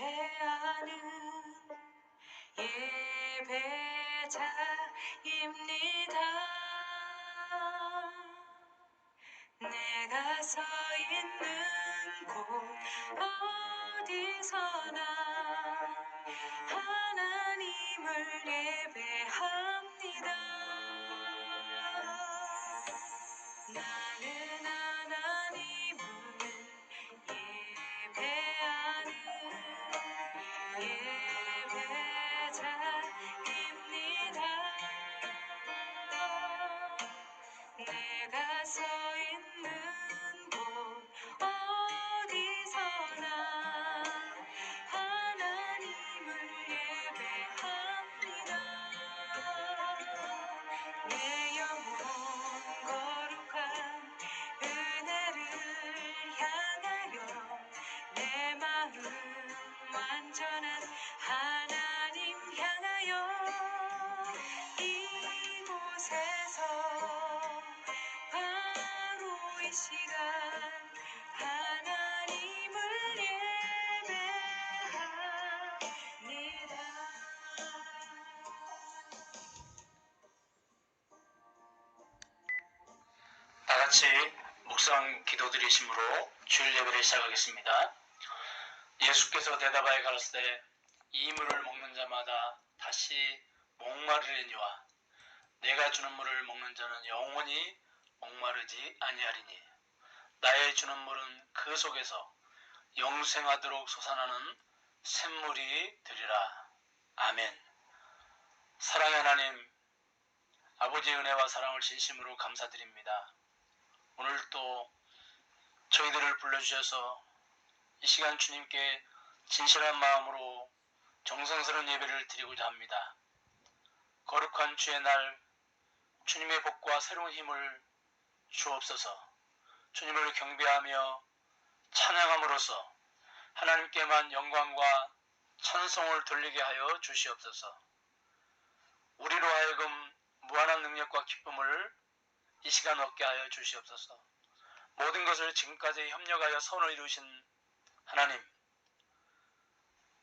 예배하는 예배자입니다. 내가 서 있는 곳 어디서나 하나님을 예배합니다. 나는 하나님을 예배하는 예배자입니다. 내가 서 있는 곳 어디서나 하나님을 예배합니다. 내 영혼 거룩한 은혜를 향하여 내 마음 완전한 하나님 향하여 이곳에서 바로 이 시간 하나님을 예배합니다. 다 같이 묵상 기도드리심으로 주일 예배를 시작하겠습니다. 예수께서 대답하여 가라사대 이 물을 먹는 자마다 다시 목마르리니와 내가 주는 물을 먹는 자는 영원히 목마르지 아니하리니 나의 주는 물은 그 속에서 영생하도록 솟아나는 샘물이 되리라. 아멘. 사랑의 하나님, 아버지의 은혜와 사랑을 진심으로 감사드립니다. 오늘 또 저희들을 불러주셔서 이 시간 주님께 진실한 마음으로 정성스러운 예배를 드리고자 합니다. 거룩한 주의 날 주님의 복과 새로운 힘을 주옵소서. 주님을 경배하며 찬양함으로써 하나님께만 영광과 찬송을 돌리게 하여 주시옵소서. 우리로 하여금 무한한 능력과 기쁨을 이 시간 얻게 하여 주시옵소서. 모든 것을 지금까지 협력하여 선을 이루신 하나님,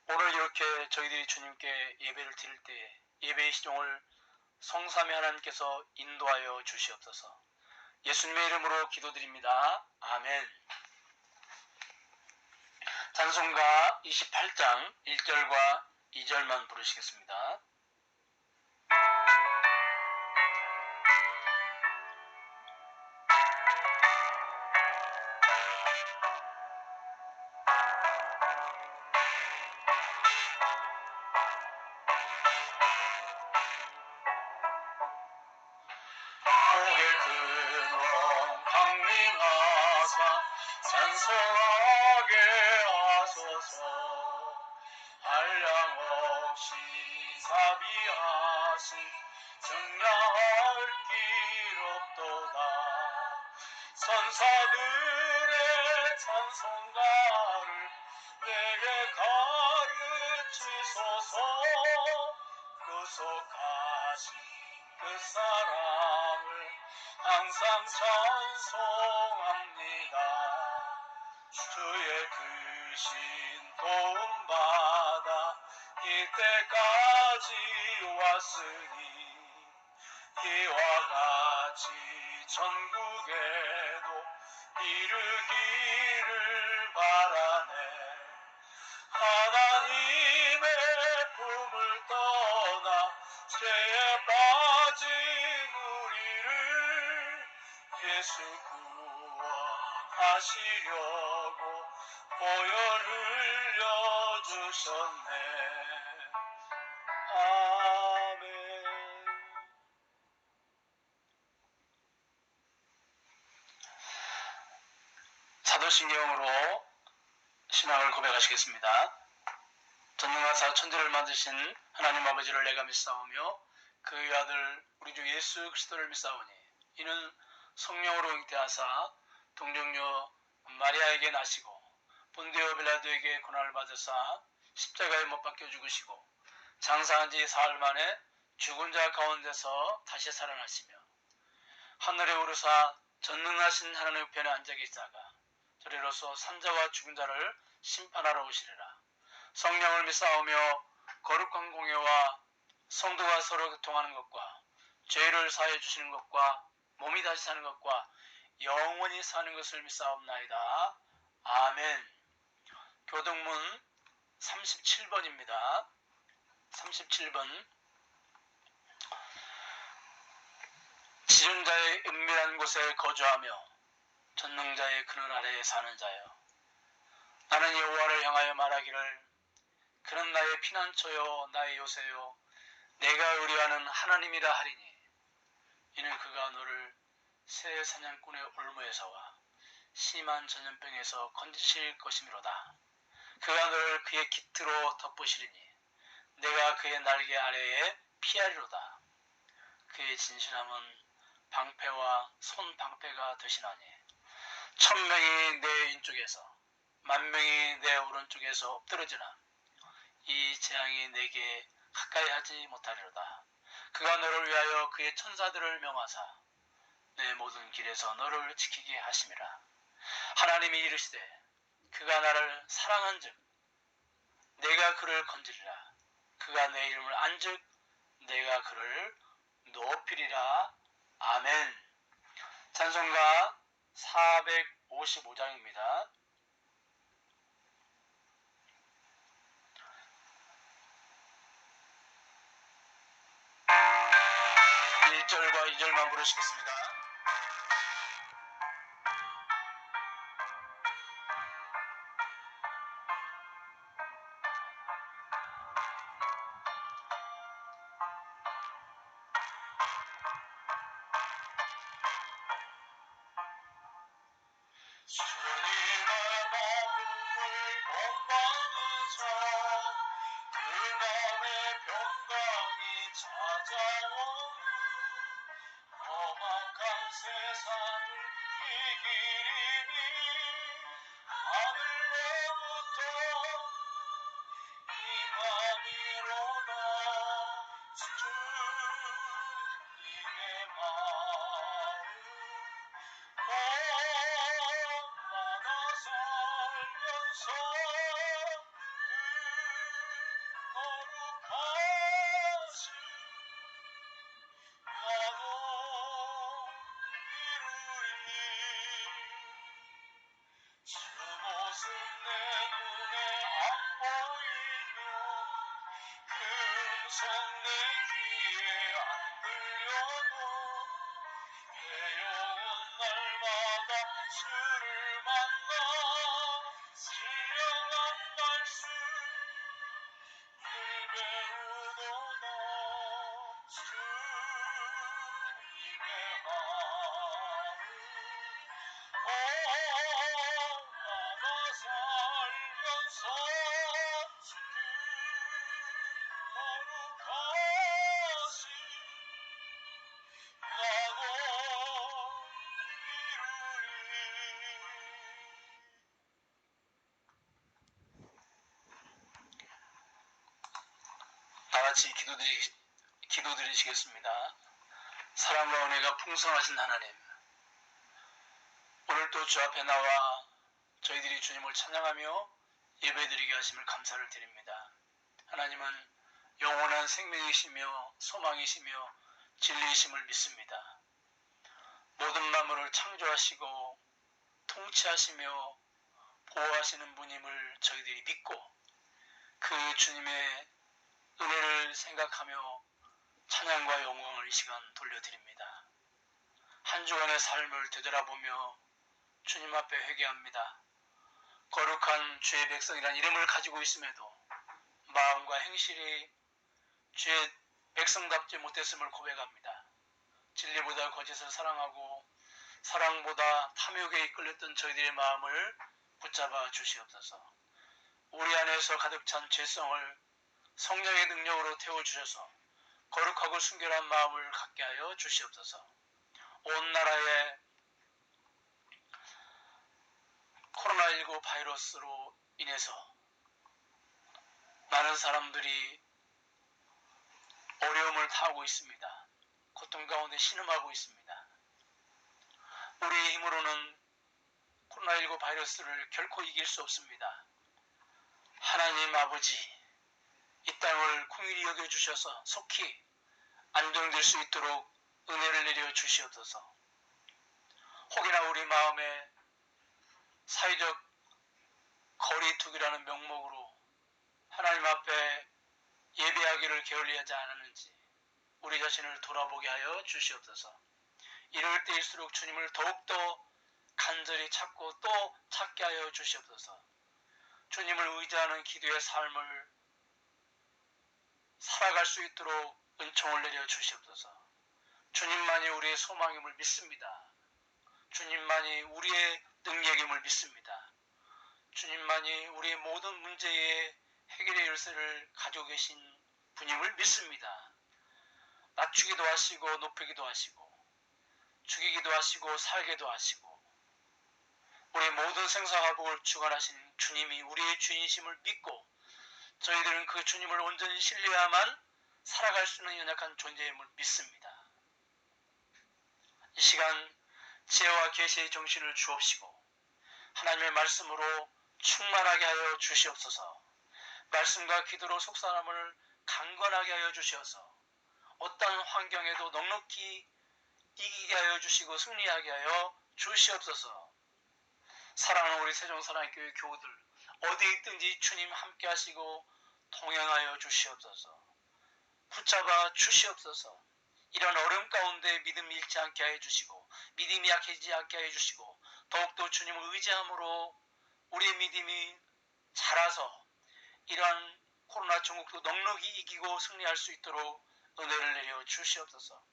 오늘 이렇게 저희들이 주님께 예배를 드릴 때에 예배의 시종을 성삼위 하나님께서 인도하여 주시옵소서. 예수님의 이름으로 기도드립니다. 아멘. 찬송가 28장 1절과 2절만 부르시겠습니다. 고개 근원 강림하사 찬송하게 하소서. 한량없이 사비하신 정량할 길 없도다. 선사들의 찬송가를 내게 가르치소서. 구속하신 그 사랑을 항상 찬송합니다. 주의 크신 도움받아 이때까지 왔으니 이와 같이 전국에도 이르기를 바라네. 하나님의 품을 떠나 죄에 빠진 우리를 예수 구원하시려고 보혈 흘려주셨네. 아멘. 사도신경으로 신앙을 고백하시겠습니다. 전능하사 천지를 만드신 하나님 아버지를 내가 믿사오며 그의 아들 우리 주 예수 그리스도를 믿사오니 이는 성령으로 잉태하사 동정녀 마리아에게 나시고 본디오 빌라도에게 고난을 받으사 십자가에 못 박혀 죽으시고 장사한 지 사흘 만에 죽은 자 가운데서 다시 살아나시며 하늘에 오르사 전능하신 하나님 우편에 앉아 계시다가 저리로서 산자와 죽은 자를 심판하러 오시리라. 성령을 믿사오며 거룩한 공예와 성도가 서로 교통하는 것과 죄를 사해 주시는 것과 몸이 다시 사는 것과 영원히 사는 것을 믿사옵나이다. 아멘. 교동문 37번입니다. 37번. 지존자의 은밀한 곳에 거주하며 전능자의 그늘 아래에 사는 자여, 나는 여호와를 향하여 말하기를 그는 나의 피난처요 나의 요새요 내가 의뢰하는 하나님이라 하리니, 이는 그가 너를 새 사냥꾼의 올무에서와 심한 전염병에서 건지실 것이미로다. 그가 너를 그의 깃으로 덮으시리니 내가 그의 날개 아래에 피하리로다. 그의 진실함은 방패와 손방패가 되시나니 1000명이 내 왼쪽에서 10,000명이 내 오른쪽에서 엎드러지나 이 재앙이 내게 가까이 하지 못하리로다. 그가 너를 위하여 그의 천사들을 명하사 내 모든 길에서 너를 지키게 하심이라. 하나님이 이르시되 그가 나를 사랑한즉 내가 그를 건지리라. 그가 내 이름을 안즉 내가 그를 높이리라. 아멘. 찬송가 455장입니다. 1절과 2절만 부르시겠습니다. 주님의 마음을 본받으사 그 맘의 평강이 찾아오는 험악한 세상을 이기리니 하늘로부터 임함이로다. 주님의 마음 몸마다 살면서 그 거룩하신 나도 이루리. 주 모습 내 눈에 안 보이며 금성 내 귀에 안 들려도 내 영혼 날마다 주를 만나 신령한 말씀 늘 배우도다. 주님의 마음 나가 살면서 그 거룩하신 나도 이루리. 다같이 기도드리시겠습니다. 사랑과 은혜가 풍성하신 하나님, 오늘도 주 앞에 나와 저희들이 주님을 찬양하며 예배드리게 하심을 감사를 드립니다. 하나님은 영원한 생명이시며 소망이시며 진리이심을 믿습니다. 모든 만물을 창조하시고 통치하시며 보호하시는 분임을 저희들이 믿고 그 주님의 은혜를 생각하며 찬양과 영광을 이 시간 돌려드립니다. 한 주간의 삶을 되돌아보며 주님 앞에 회개합니다. 거룩한 주의 백성이란 이름을 가지고 있음에도 마음과 행실이 주의 백성답지 못했음을 고백합니다. 진리보다 거짓을 사랑하고 사랑보다 탐욕에 이끌렸던 저희들의 마음을 붙잡아 주시옵소서. 우리 안에서 가득 찬 죄성을 성령의 능력으로 태워주셔서 거룩하고 순결한 마음을 갖게 하여 주시옵소서. 온 나라에 코로나19 바이러스로 인해서 많은 사람들이 어려움을 당하고 있습니다. 고통 가운데 신음하고 있습니다. 우리의 힘으로는 코로나19 바이러스를 결코 이길 수 없습니다. 하나님 아버지, 이 땅을 긍휼히 여겨주셔서 속히 안정될 수 있도록 은혜를 내려 주시옵소서. 혹여나 우리 마음에 사회적 거리두기라는 명목으로 하나님 앞에 예배하기를 게을리하지 않았는지 우리 자신을 돌아보게 하여 주시옵소서. 이럴 때일수록 주님을 더욱더 간절히 찾고 또 찾게 하여 주시옵소서. 주님을 의지하는 기도의 삶을 살아갈 수 있도록 은총을 내려 주시옵소서. 주님만이 우리의 소망임을 믿습니다. 주님만이 우리의 능력임을 믿습니다. 주님만이 우리의 모든 문제의 해결의 열쇠를 가지고 계신 분임을 믿습니다. 낮추기도 하시고 높이기도 하시고 죽이기도 하시고 살게도 하시고 우리의 모든 생사화복을 주관하신 주님이 우리의 주인이심을 믿고 저희들은 그 주님을 온전히 신뢰해야만 살아갈 수 있는 연약한 존재임을 믿습니다. 이 시간 지혜와 계시의 정신을 주옵시고 하나님의 말씀으로 충만하게 하여 주시옵소서. 말씀과 기도로 속사람을 강건하게 하여 주시어서 어떤 환경에도 넉넉히 이기게 하여 주시고 승리하게 하여 주시옵소서. 사랑하는 우리 세종사랑교회 교우들 어디에 있든지 주님 함께 하시고 동행하여 주시옵소서. 붙잡아 주시옵소서. 이런 어려움 가운데 믿음이 잃지 않게 하여 주시고 믿음이 약해지지 않게 하여 주시고 더욱더 주님을 의지함으로 우리의 믿음이 자라서 이러한 코로나 전국도 넉넉히 이기고 승리할 수 있도록 은혜를 내려 주시옵소서.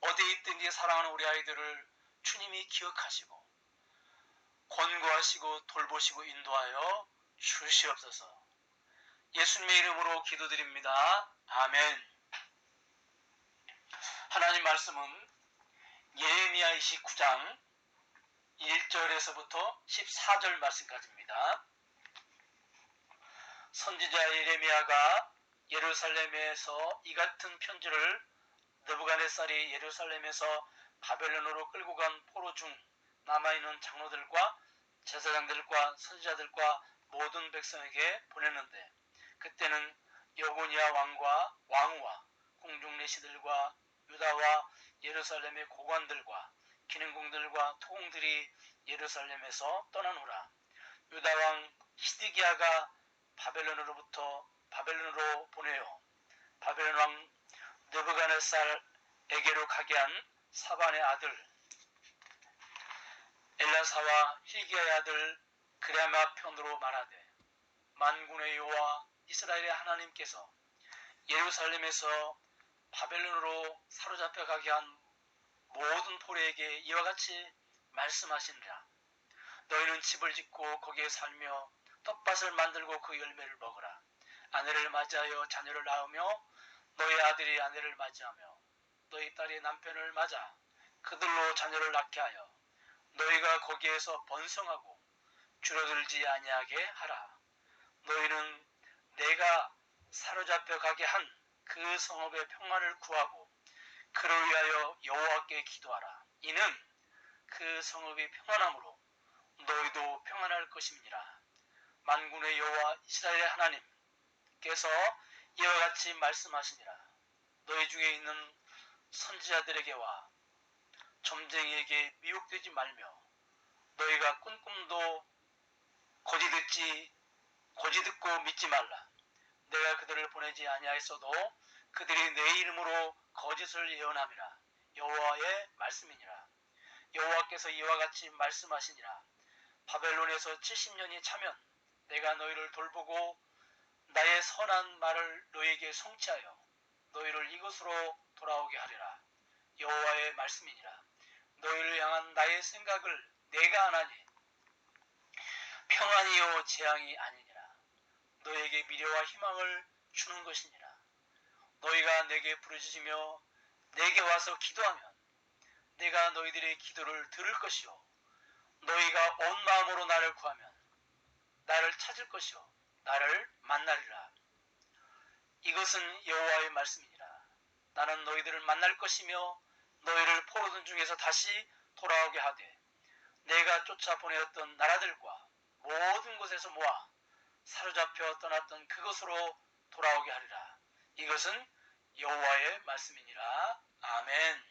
어디에 있든지 사랑하는 우리 아이들을 주님이 기억하시고 권고하시고 돌보시고 인도하여 주시옵소서. 예수님의 이름으로 기도드립니다. 아멘. 하나님 말씀은 예레미야 29장 1절에서부터 14절 말씀까지입니다. 선지자 예레미야가 예루살렘에서 이 같은 편지를 느부갓네살이 예루살렘에서 바벨론으로 끌고 간 포로 중 남아있는 장로들과 제사장들과 선지자들과 모든 백성에게 보냈는데 그때는 여고니아 왕과 왕후와 공중내시들과 유다와 예루살렘의 고관들과 기능공들과 토공들이 예루살렘에서 떠나노라. 유다왕 시드기야가 바벨론으로 보내어 바벨론 왕 느부갓네살에게로 가게 한 사반의 아들 엘라사와 hil기야의 아들 그레마 편으로 말하되 만군의 여호와 이스라엘의 하나님께서 예루살렘에서 바벨론으로 사로잡혀 가게 한 모든 포로에게 이와 같이 말씀하시니라. 너희는 집을 짓고 거기에 살며 텃밭을 만들고 그 열매를 먹으라. 아내를 맞이하여 자녀를 낳으며 너희 아들이 아내를 맞이하며 너희 딸이 남편을 맞아 그들로 자녀를 낳게 하여 너희가 거기에서 번성하고 줄어들지 아니하게 하라. 너희는 내가 사로잡혀 가게 한 그 성읍의 평안을 구하고 그를 위하여 여호와께 기도하라. 이는 그 성읍이 평안함으로 너희도 평안할 것임이니라. 만군의 여호와 이스라엘의 하나님께서 이와 같이 말씀하시니라. 너희 중에 있는 선지자들에게와 점쟁이에게 미혹되지 말며 너희가 꿈도 고지 듣고 믿지 말라. 내가 그들을 보내지 아니하였어도 그들이 내 이름으로 거짓을 예언함이라. 여호와의 말씀이니라. 여호와께서 이와 같이 말씀하시니라. 바벨론에서 70년이 차면 내가 너희를 돌보고 나의 선한 말을 너희에게 성취하여 너희를 이곳으로 돌아오게 하리라. 여호와의 말씀이니라. 너희를 향한 나의 생각을 내가 아나니 평안이요 재앙이 아니니라. 너희에게 미래와 희망을 주는 것이니라. 너희가 내게 부르짖으며 내게 와서 기도하면 내가 너희들의 기도를 들을 것이요 너희가 온 마음으로 나를 구하면 나를 찾을 것이요 나를 만나리라. 이것은 여호와의 말씀이니라. 나는 너희들을 만날 것이며 너희를 포로된 중에서 다시 돌아오게 하되 내가 쫓아 보내었던 나라들과 모든 곳에서 모아 사로잡혀 떠났던 그것으로 돌아오게 하리라. 이것은 여호와의 말씀이니라. 아멘.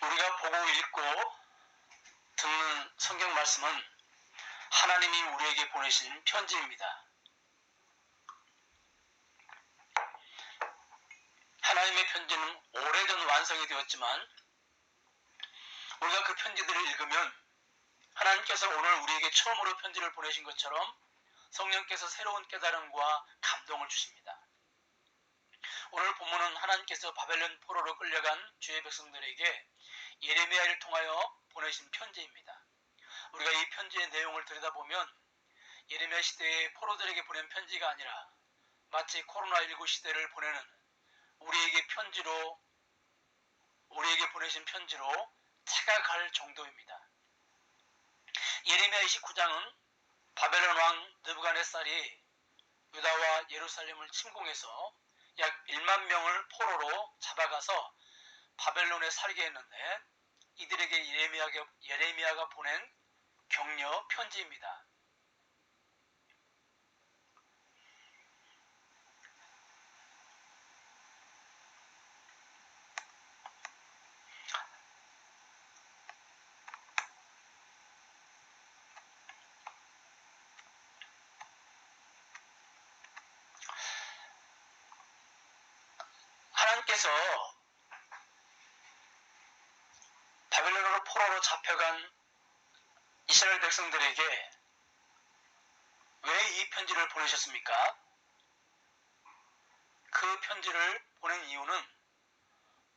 우리가 보고 읽고 듣는 성경 말씀은 하나님이 우리에게 보내신 편지입니다. 하나님의 편지는 오래전 완성이 되었지만 우리가 그 편지들을 읽으면 하나님께서 오늘 우리에게 처음으로 편지를 보내신 것처럼 성령께서 새로운 깨달음과 감동을 주십니다. 오늘 본문은 하나님께서 바벨론 포로로 끌려간 주의 백성들에게 예레미야를 통하여 보내신 편지입니다. 우리가 이 편지의 내용을 들여다보면 예레미야 시대의 포로들에게 보낸 편지가 아니라 마치 코로나19 시대를 보내는 우리에게 보내신 편지로 착각할 정도입니다. 예레미야 29장은 바벨론 왕 느부갓네살이 유다와 예루살렘을 침공해서 약 1만 명을 포로로 잡아가서 바벨론에 살게 했는데 이들에게 예레미야가 보낸 격려 편지입니다. 하나님께서 바벨론으로 포로로 잡혀간 이스라엘 백성들에게 왜 이 편지를 보내셨습니까? 그 편지를 보낸 이유는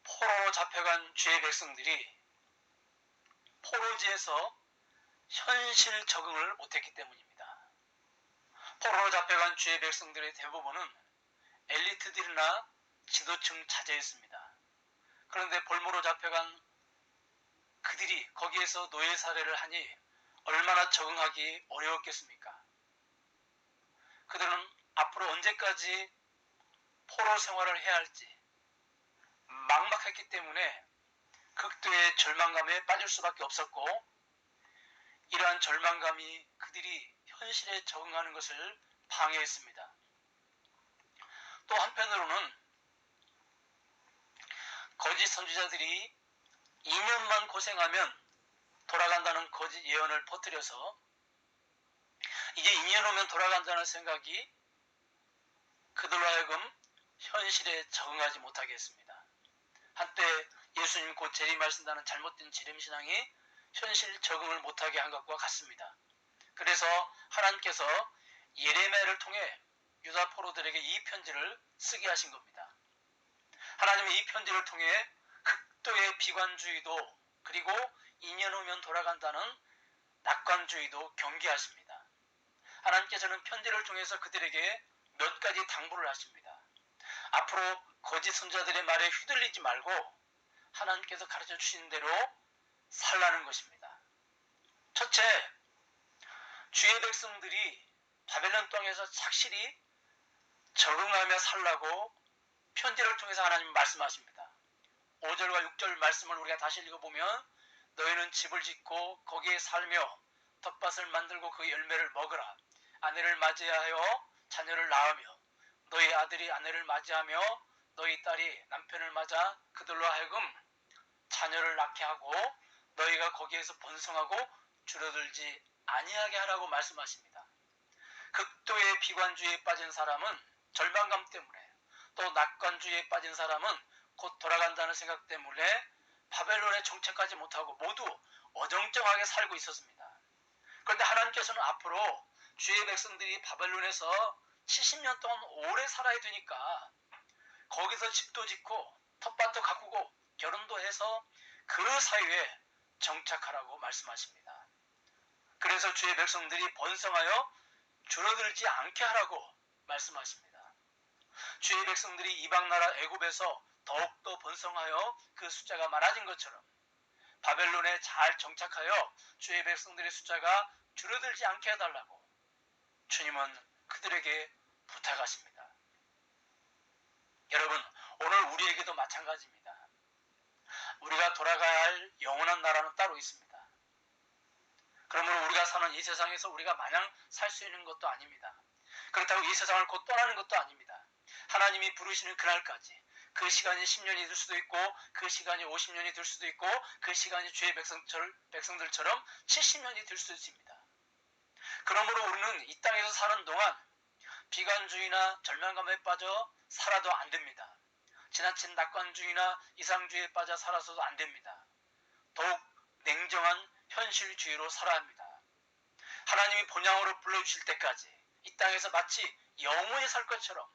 포로로 잡혀간 주의 백성들이 포로지에서 현실 적응을 못했기 때문입니다. 포로로 잡혀간 주의 백성들의 대부분은 엘리트들이나 지도층 자제였습니다. 그런데 볼모로 잡혀간 그들이 거기에서 노예 사례를 하니 얼마나 적응하기 어려웠겠습니까? 그들은 앞으로 언제까지 포로 생활을 해야 할지 막막했기 때문에 극도의 절망감에 빠질 수밖에 없었고 이러한 절망감이 그들이 현실에 적응하는 것을 방해했습니다. 또 한편으로는 거짓 선지자들이 2년만 고생하면 돌아간다는 거짓 예언을 퍼뜨려서 이제 2년 후면 돌아간다는 생각이 그들로 하여금 현실에 적응하지 못하게 했습니다. 한때 예수님 곧 재림하신다는 잘못된 지름신앙이 현실 적응을 못하게 한 것과 같습니다. 그래서 하나님께서 예레미야를 통해 유다 포로들에게 이 편지를 쓰게 하신 겁니다. 하나님은 이 편지를 통해 극도의 비관주의도 그리고 2년 후면 돌아간다는 낙관주의도 경계하십니다. 하나님께서는 편지를 통해서 그들에게 몇 가지 당부를 하십니다. 앞으로 거짓 선자들의 말에 휘둘리지 말고 하나님께서 가르쳐 주신 대로 살라는 것입니다. 첫째, 주의 백성들이 바벨론 땅에서 착실히 적응하며 살라고 편지를 통해서 하나님은 말씀하십니다. 5절과 6절 말씀을 우리가 다시 읽어보면 너희는 집을 짓고 거기에 살며 텃밭을 만들고 그 열매를 먹으라. 아내를 맞이하여 자녀를 낳으며 너희 아들이 아내를 맞이하며 너희 딸이 남편을 맞아 그들로 하여금 자녀를 낳게 하고 너희가 거기에서 번성하고 줄어들지 아니하게 하라고 말씀하십니다. 극도의 비관주의에 빠진 사람은 절망감 때문에 또 낙관주의에 빠진 사람은 곧 돌아간다는 생각 때문에 바벨론에 정착하지 못하고 모두 어정쩡하게 살고 있었습니다. 그런데 하나님께서는 앞으로 주의 백성들이 바벨론에서 70년 동안 오래 살아야 되니까 거기서 집도 짓고 텃밭도 가꾸고 결혼도 해서 그 사이에 정착하라고 말씀하십니다. 그래서 주의 백성들이 번성하여 줄어들지 않게 하라고 말씀하십니다. 주의 백성들이 이방나라 애굽에서 더욱더 번성하여 그 숫자가 많아진 것처럼 바벨론에 잘 정착하여 주의 백성들의 숫자가 줄어들지 않게 해달라고 주님은 그들에게 부탁하십니다. 여러분, 오늘 우리에게도 마찬가지입니다. 우리가 돌아가야 할 영원한 나라는 따로 있습니다. 그러므로 우리가 사는 이 세상에서 우리가 마냥 살 수 있는 것도 아닙니다. 그렇다고 이 세상을 곧 떠나는 것도 아닙니다. 하나님이 부르시는 그날까지 그 시간이 10년이 될 수도 있고 그 시간이 50년이 될 수도 있고 그 시간이 주의 백성들처럼 70년이 될 수도 있습니다. 그러므로 우리는 이 땅에서 사는 동안 비관주의나 절망감에 빠져 살아도 안 됩니다. 지나친 낙관주의나 이상주의에 빠져 살아서도 안 됩니다. 더욱 냉정한 현실주의로 살아야 합니다. 하나님이 본향으로 불러주실 때까지 이 땅에서 마치 영원히 살 것처럼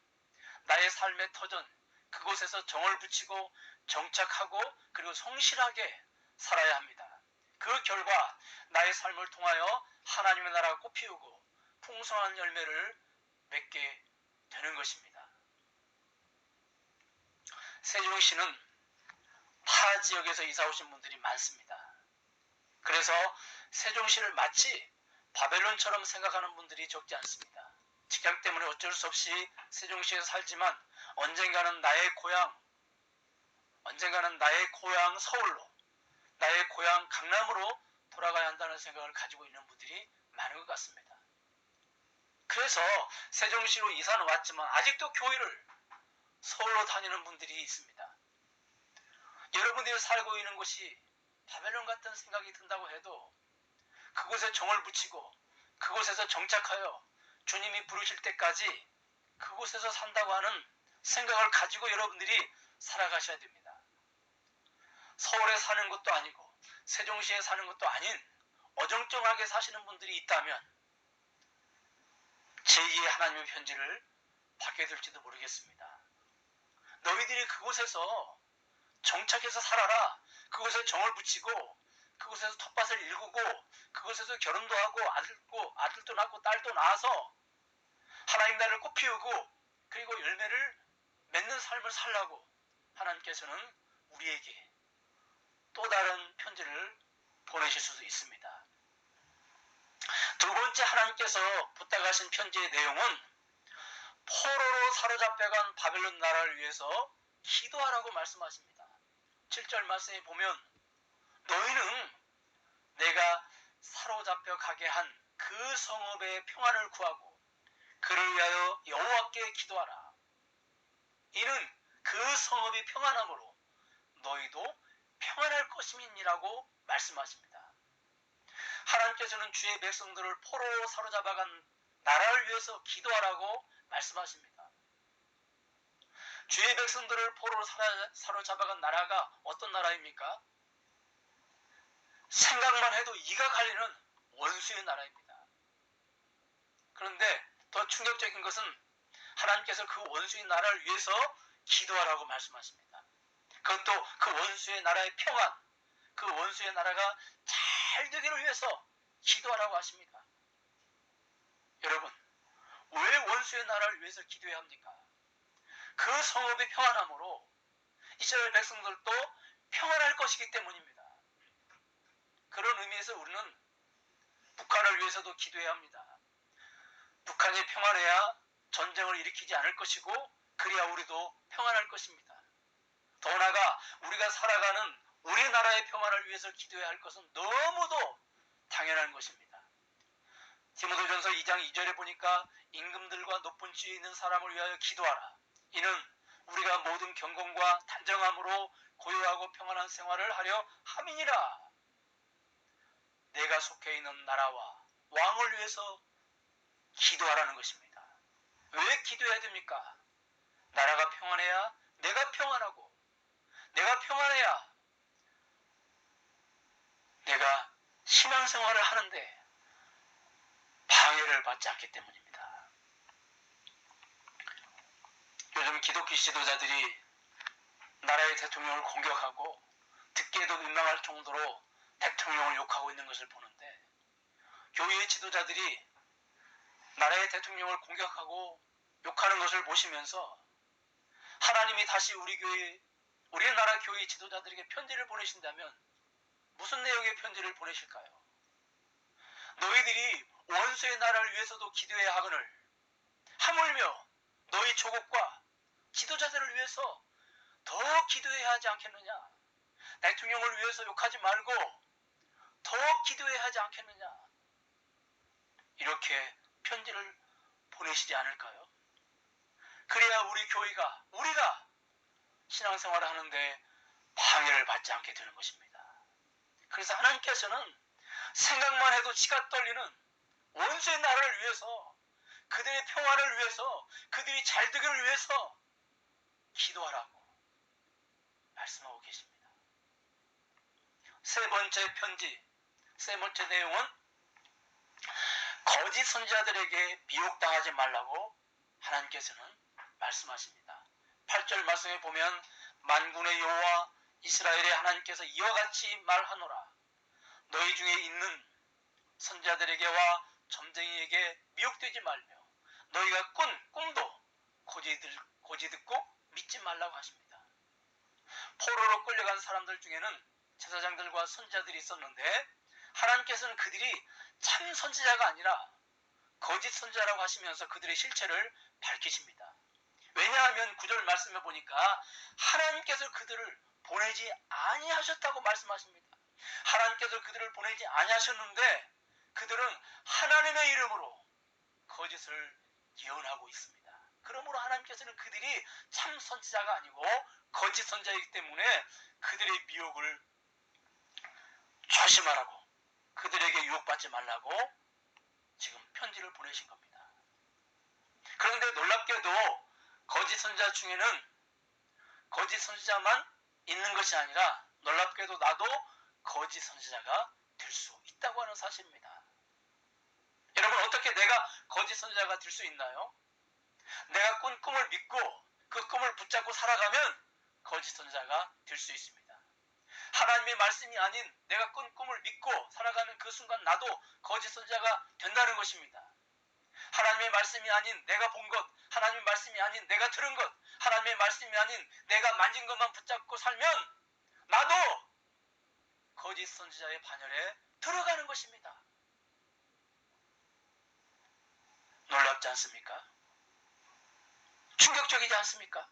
나의 삶의 터전 그곳에서 정을 붙이고 정착하고 그리고 성실하게 살아야 합니다. 그 결과 나의 삶을 통하여 하나님의 나라가 꽃피우고 풍성한 열매를 맺게 되는 것입니다. 세종시는 타 지역에서 이사 오신 분들이 많습니다. 그래서 세종시를 마치 바벨론처럼 생각하는 분들이 적지 않습니다. 직장 때문에 어쩔 수 없이 세종시에서 살지만 언젠가는 나의 고향 서울로, 나의 고향 강남으로 돌아가야 한다는 생각을 가지고 있는 분들이 많은 것 같습니다. 그래서 세종시로 이사는 왔지만 아직도 교회를 서울로 다니는 분들이 있습니다. 여러분들이 살고 있는 곳이 바벨론 같은 생각이 든다고 해도 그곳에 정을 붙이고 그곳에서 정착하여 주님이 부르실 때까지 그곳에서 산다고 하는 생각을 가지고 여러분들이 살아가셔야 됩니다. 서울에 사는 것도 아니고 세종시에 사는 것도 아닌 어정쩡하게 사시는 분들이 있다면 제2의 하나님의 편지를 받게 될지도 모르겠습니다. 너희들이 그곳에서 정착해서 살아라. 그곳에 정을 붙이고 그곳에서 텃밭을 일구고 그곳에서 결혼도 하고 아들도 낳고 딸도 낳아서 하나님 나라를 꽃피우고 그리고 열매를 맺는 삶을 살라고 하나님께서는 우리에게 또 다른 편지를 보내실 수도 있습니다. 두 번째 하나님께서 부탁하신 편지의 내용은 포로로 사로잡혀간 바벨론 나라를 위해서 기도하라고 말씀하십니다. 7절 말씀에 보면 너희는 내가 사로잡혀 가게 한 그 성읍의 평안을 구하고 그를 위하여 여호와께 기도하라. 이는 그 성읍이 평안함으로 너희도 평안할 것임이니라고 말씀하십니다. 하나님께서는 주의 백성들을 포로로 사로잡아간 나라를 위해서 기도하라고 말씀하십니다. 주의 백성들을 포로로 사로잡아간 나라가 어떤 나라입니까? 생각만 해도 이가 갈리는 원수의 나라입니다. 그런데 더 충격적인 것은 하나님께서 그 원수의 나라를 위해서 기도하라고 말씀하십니다. 그것도 그 원수의 나라의 평안, 그 원수의 나라가 잘 되기를 위해서 기도하라고 하십니다. 여러분, 왜 원수의 나라를 위해서 기도해야 합니까? 그 성읍이 평안함으로 이스라엘 백성들도 평안할 것이기 때문입니다. 그런 의미에서 우리는 북한을 위해서도 기도해야 합니다. 북한이 평안해야 전쟁을 일으키지 않을 것이고 그래야 우리도 평안할 것입니다. 더 나아가 우리가 살아가는 우리나라의 평안을 위해서 기도해야 할 것은 너무도 당연한 것입니다. 디모데전서 2장 2절에 보니까 임금들과 높은 지위에 있는 사람을 위하여 기도하라. 이는 우리가 모든 경건과 단정함으로 고요하고 평안한 생활을 하려 함이니라. 내가 속해 있는 나라와 왕을 위해서 기도하라는 것입니다. 왜 기도해야 됩니까? 나라가 평안해야 내가 평안하고 내가 평안해야 내가 신앙생활을 하는데 방해를 받지 않기 때문입니다. 요즘 기독교 지도자들이 나라의 대통령을 공격하고 듣기에도 민망할 정도로 대통령을 욕하고 있는 것을 보는데 교회의 지도자들이 나라의 대통령을 공격하고 욕하는 것을 보시면서 하나님이 다시 우리나라 교회 지도자들에게 편지를 보내신다면 무슨 내용의 편지를 보내실까요? 너희들이 원수의 나라를 위해서도 기도해야 하거늘 하물며 너희 조국과 지도자들을 위해서 더 기도해야 하지 않겠느냐? 대통령을 위해서 욕하지 말고 더 기도해야 하지 않겠느냐, 이렇게 편지를 보내시지 않을까요? 그래야 우리 교회가, 우리가 신앙생활을 하는데 방해를 받지 않게 되는 것입니다. 그래서 하나님께서는 생각만 해도 치가 떨리는 원수의 나라를 위해서, 그들의 평화를 위해서, 그들이 잘 되기를 위해서 기도하라고 말씀하고 계십니다. 세 번째 편지, 세 번째 내용은 거짓 선지자들에게 미혹당하지 말라고 하나님께서는 말씀하십니다. 8절 말씀에 보면 만군의 여호와 이스라엘의 하나님께서 이와 같이 말하노라. 너희 중에 있는 선지자들에게와 점쟁이에게 미혹되지 말며 너희가 꾼 꿈도 고지 듣고 믿지 말라고 하십니다. 포로로 끌려간 사람들 중에는 제사장들과 선지자들이 있었는데 하나님께서는 그들이 참 선지자가 아니라 거짓 선지자라고 하시면서 그들의 실체를 밝히십니다. 왜냐하면 9절 말씀해 보니까 하나님께서 그들을 보내지 아니하셨다고 말씀하십니다. 하나님께서 그들을 보내지 아니하셨는데 그들은 하나님의 이름으로 거짓을 예언하고 있습니다. 그러므로 하나님께서는 그들이 참 선지자가 아니고 거짓 선지자이기 때문에 그들의 미혹을 조심하라고, 그들에게 유혹받지 말라고 지금 편지를 보내신 겁니다. 그런데 놀랍게도 거짓 선지자 중에는 거짓 선지자만 있는 것이 아니라 놀랍게도 나도 거짓 선지자가 될 수 있다고 하는 사실입니다. 여러분, 어떻게 내가 거짓 선지자가 될 수 있나요? 내가 꾼 꿈을 믿고 그 꿈을 붙잡고 살아가면 거짓 선지자가 될 수 있습니다. 하나님의 말씀이 아닌 내가 꾼 꿈을 믿고 살아가는 그 순간 나도 거짓 선지자가 된다는 것입니다. 하나님의 말씀이 아닌 내가 본 것, 하나님의 말씀이 아닌 내가 들은 것, 하나님의 말씀이 아닌 내가 만진 것만 붙잡고 살면 나도 거짓 선지자의 반열에 들어가는 것입니다. 놀랍지 않습니까? 충격적이지 않습니까?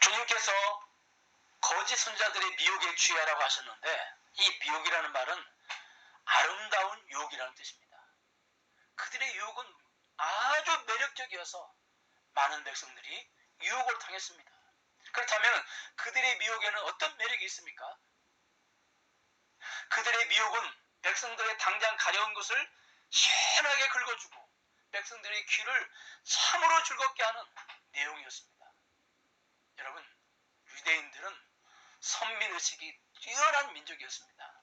주님께서 거짓 선지자들의 미혹에 주의하라고 하셨는데 이 미혹이라는 말은 아름다운 유혹이라는 뜻입니다. 그들의 유혹은 아주 매력적이어서 많은 백성들이 유혹을 당했습니다. 그렇다면 그들의 미혹에는 어떤 매력이 있습니까? 그들의 미혹은 백성들의 당장 가려운 것을 시원하게 긁어주고 백성들의 귀를 참으로 즐겁게 하는 내용이었습니다. 여러분, 유대인들은 선민의식이 뛰어난 민족이었습니다.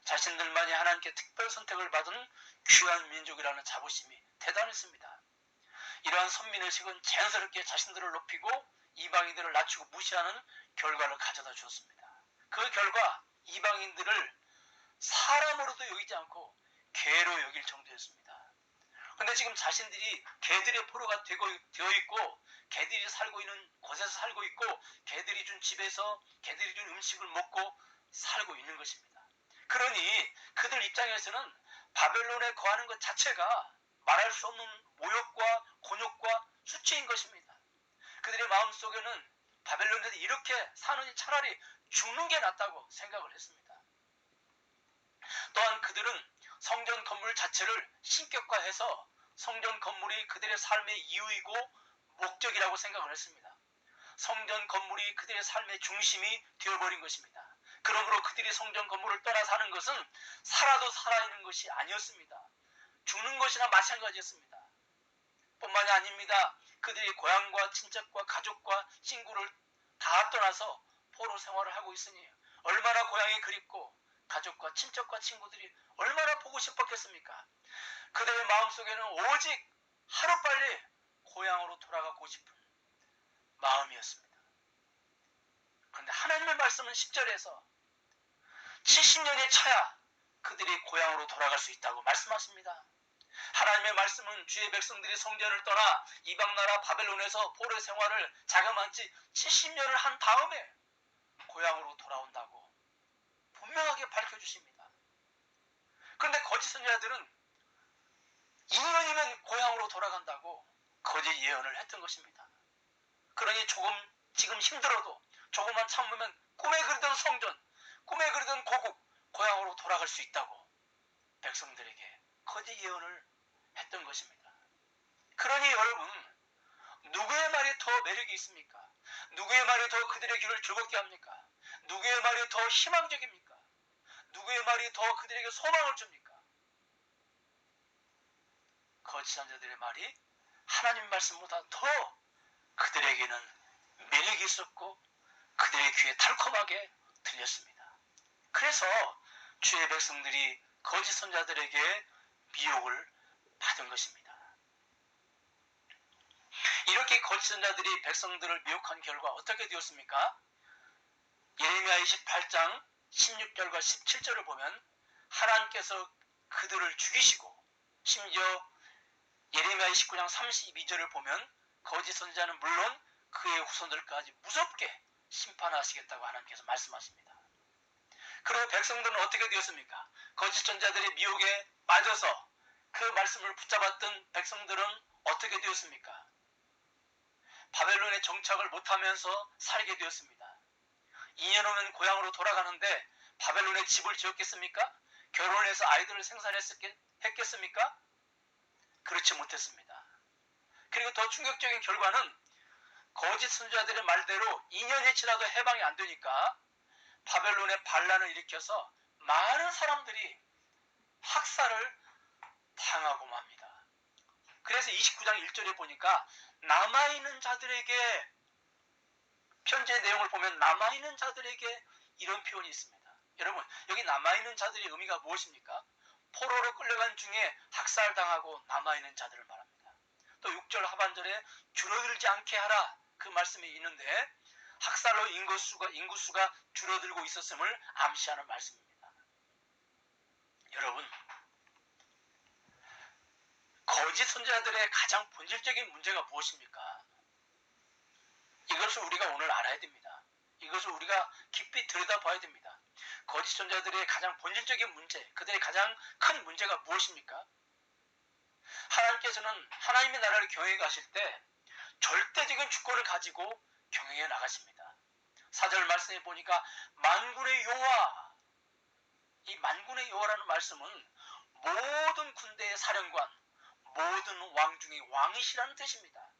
자신들만이 하나님께 특별 선택을 받은 귀한 민족이라는 자부심이 대단했습니다. 이러한 선민의식은 자연스럽게 자신들을 높이고 이방인들을 낮추고 무시하는 결과를 가져다 주었습니다. 그 결과 이방인들을 사람으로도 여기지 않고 개로 여길 정도였습니다. 그런데 지금 자신들이 개들의 포로가 되어 있고 개들이 살고 있는 곳에서 살고 있고 개들이 준 집에서 개들이 준 음식을 먹고 살고 있는 것입니다. 그러니 그들 입장에서는 바벨론에 거하는 것 자체가 말할 수 없는 모욕과 곤욕과 수치인 것입니다. 그들의 마음속에는 바벨론에서 이렇게 사느니 차라리 죽는 게 낫다고 생각을 했습니다. 또한 그들은 성전 건물 자체를 신격화해서 성전 건물이 그들의 삶의 이유이고 목적이라고 생각을 했습니다. 성전 건물이 그들의 삶의 중심이 되어버린 것입니다. 그러므로 그들이 성전 건물을 떠나 사는 것은 살아도 살아있는 것이 아니었습니다. 죽는 것이나 마찬가지였습니다. 뿐만이 아닙니다. 그들이 고향과 친척과 가족과 친구를 다 떠나서 포로 생활을 하고 있으니 얼마나 고향이 그립고 가족과 친척과 친구들이 얼마나 보고 싶었겠습니까? 그들의 마음속에는 오직 하루빨리 고향으로 돌아가고 싶은 마음이었습니다. 그런데 하나님의 말씀은 10절에서 70년이 차야 그들이 고향으로 돌아갈 수 있다고 말씀하십니다. 하나님의 말씀은 주의 백성들이 성전을 떠나 이방나라 바벨론에서 포로 생활을 자그마치 70년을 한 다음에 고향으로 돌아온다고 분명하게 밝혀주십니다. 그런데 거짓 선지자들은 2년이면 고향으로 돌아간다고 거짓 예언을 했던 것입니다. 그러니 조금 지금 힘들어도 조금만 참으면 꿈에 그리던 성전, 꿈에 그리던 고국, 고향으로 돌아갈 수 있다고 백성들에게 거짓 예언을 했던 것입니다. 그러니 여러분, 누구의 말이 더 매력이 있습니까? 누구의 말이 더 그들의 귀를 즐겁게 합니까? 누구의 말이 더 희망적입니까? 누구의 말이 더 그들에게 소망을 줍니까? 거짓 선자들의 말이 하나님 말씀보다 더 그들에게는 매력이 있었고 그들의 귀에 달콤하게 들렸습니다. 그래서 주의 백성들이 거짓 선자들에게 미혹을 받은 것입니다. 이렇게 거짓 선자들이 백성들을 미혹한 결과 어떻게 되었습니까? 예레미야 28장 16절과 17절을 보면 하나님께서 그들을 죽이시고, 심지어 예레미야 29장 32절을 보면 거짓 선지자는 물론 그의 후손들까지 무섭게 심판하시겠다고 하나님께서 말씀하십니다. 그리고 백성들은 어떻게 되었습니까? 거짓 선지자들의 미혹에 빠져서 그 말씀을 붙잡았던 백성들은 어떻게 되었습니까? 바벨론에 정착을 못하면서 살게 되었습니다. 2년 후면 고향으로 돌아가는데 바벨론에 집을 지었겠습니까? 결혼해서 아이들을 생산했겠습니까? 그렇지 못했습니다. 그리고 더 충격적인 결과는 거짓 선지자들의 말대로 2년이 지나도 해방이 안 되니까 바벨론에 반란을 일으켜서 많은 사람들이 학살을 당하고 맙니다. 그래서 29장 1절에 보니까 남아있는 자들에게, 편지의 내용을 보면 남아있는 자들에게 이런 표현이 있습니다. 여러분, 여기 남아있는 자들의 의미가 무엇입니까? 포로로 끌려간 중에 학살당하고 남아있는 자들을 말합니다. 또 6절 하반절에 줄어들지 않게 하라, 그 말씀이 있는데 학살로 인구수가 줄어들고 있었음을 암시하는 말씀입니다. 여러분, 거짓 선지자들의 가장 본질적인 문제가 무엇입니까? 이것을 우리가 오늘 알아야 됩니다. 이것을 우리가 깊이 들여다봐야 됩니다. 거짓 선지자들의 가장 본질적인 문제, 그들의 가장 큰 문제가 무엇입니까? 하나님께서는 하나님의 나라를 경영해 가실 때 절대적인 주권을 가지고 경영해 나가십니다. 4절 말씀에 보니까 만군의 여호와, 이 만군의 여호와라는 말씀은 모든 군대의 사령관, 모든 왕 중에 왕이시라는 뜻입니다.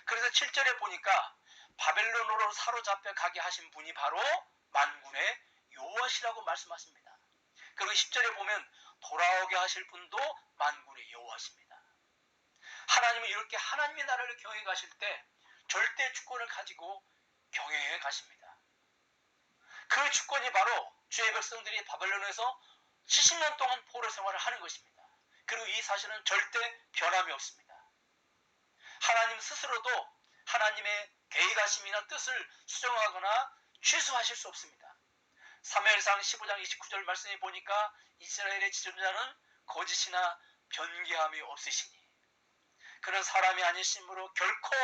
그래서 7절에 보니까 바벨론으로 사로잡혀 가게 하신 분이 바로 만군의 여호와시라고 말씀하십니다. 그리고 10절에 보면 돌아오게 하실 분도 만군의 여호와십니다. 하나님은 이렇게 하나님의 나라를 경영해 가실 때 절대 주권을 가지고 경영해 가십니다. 그 주권이 바로 주의 백성들이 바벨론에서 70년 동안 포로 생활을 하는 것입니다. 그리고 이 사실은 절대 변함이 없습니다. 하나님 스스로도 하나님의 계획하심이나 뜻을 수정하거나 취소하실 수 없습니다. 사무엘상 15장 29절 말씀에 보니까 이스라엘의 지존자는 거짓이나 변개함이 없으시니 그는 사람이 아니심으로 결코